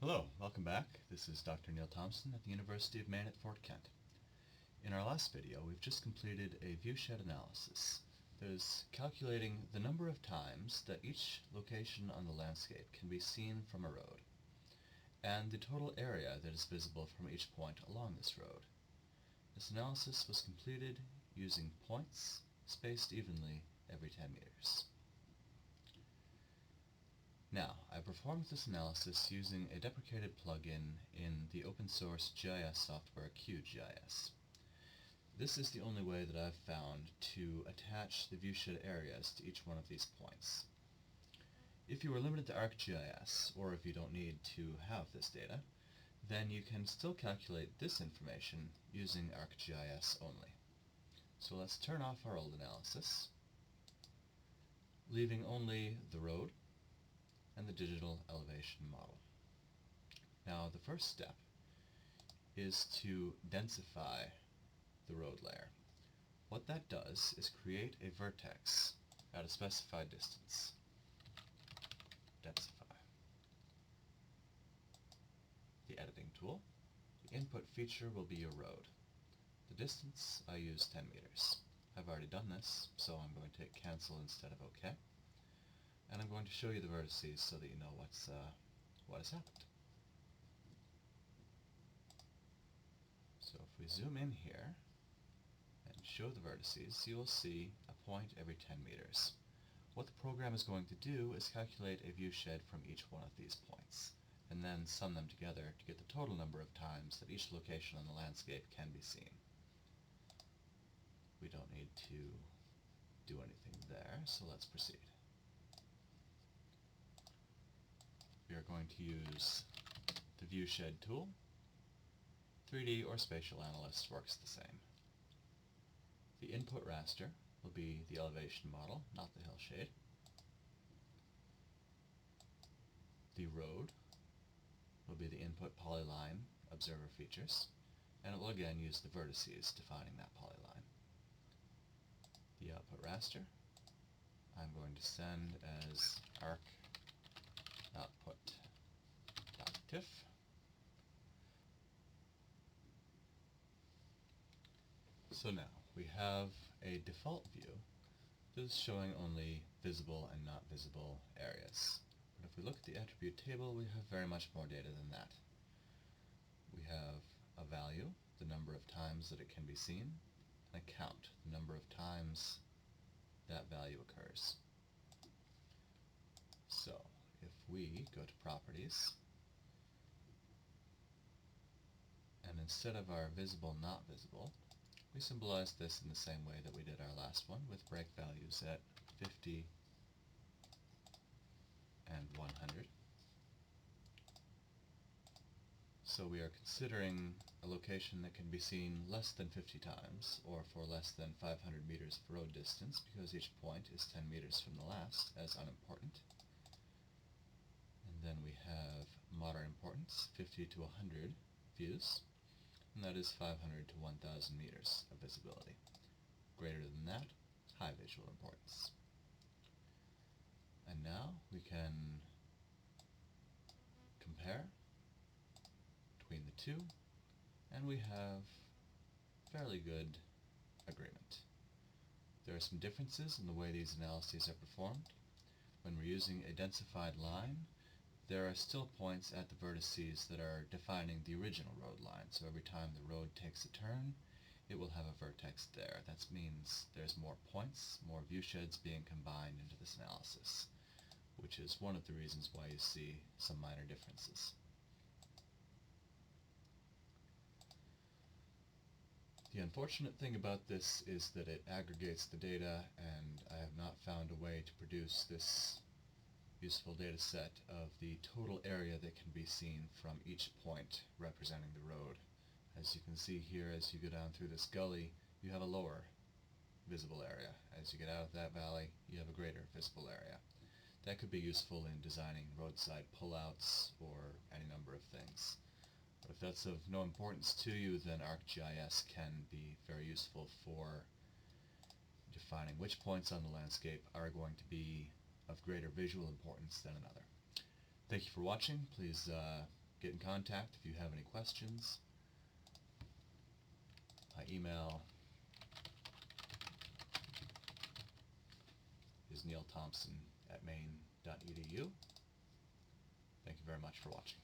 Hello, welcome back. This is Dr. Neil Thompson at the University of Maine at Fort Kent. In our last video, we've just completed a viewshed analysis that is calculating the number of times that each location on the landscape can be seen from a road, and the total area that is visible from each point along this road. This analysis was completed using points spaced evenly every 10 meters. Now, I performed this analysis using a deprecated plugin in the open source GIS software ArcGIS. This is the only way that I've found to attach the viewshed areas to each one of these points. If you are limited to ArcGIS, or if you don't need to have this data, then you can still calculate this information using ArcGIS only. So let's turn off our old analysis, leaving only the road and the digital elevation model. Now the first step is to densify the road layer. What that does is create a vertex at a specified distance. Densify. The editing tool. The input feature will be your road. The distance, I use 10 meters. I've already done this, so I'm going to hit cancel instead of OK. And I'm going to show you the vertices so that you know what has happened. So if we zoom in here and show the vertices, you will see a point every 10 meters. What the program is going to do is calculate a viewshed from each one of these points, and then sum them together to get the total number of times that each location on the landscape can be seen. We don't need to do anything there, so let's proceed. We are going to use the Viewshed tool. 3D or Spatial Analyst works the same. The input raster will be the elevation model, not the hillshade. The road will be the input polyline observer features, and it will again use the vertices defining that polyline. The output raster I'm going to send as arc output.tiff. So now we have a default view that is showing only visible and not visible areas. But if we look at the attribute table, we have very much more data than that. We have a value, the number of times that it can be seen, and a count, the number of times that value occurs. So if we go to Properties, and instead of our visible, not visible, we symbolize this in the same way that we did our last one, with break values at 50 and 100. So we are considering a location that can be seen less than 50 times, or for less than 500 meters of road distance, because each point is 10 meters from the last, as unimportant. And then we have moderate importance, 50 to 100 views, and that is 500 to 1,000 meters of visibility. Greater than that, high visual importance. And now we can compare between the two, and we have fairly good agreement. There are some differences in the way these analyses are performed. When we're using a densified line, there are still points at the vertices that are defining the original road line. So every time the road takes a turn, it will have a vertex there. That means there's more points, more viewsheds being combined into this analysis, which is one of the reasons why you see some minor differences. The unfortunate thing about this is that it aggregates the data, and I have not found a way to produce this useful data set of the total area that can be seen from each point representing the road. As you can see here, as you go down through this gully, you have a lower visible area. As you get out of that valley, you have a greater visible area. That could be useful in designing roadside pullouts or any number of things. But if that's of no importance to you, then ArcGIS can be very useful for defining which points on the landscape are going to be of greater visual importance than another. Thank you for watching. Please get in contact if you have any questions. My email is neilthompson@maine.edu. Thank you very much for watching.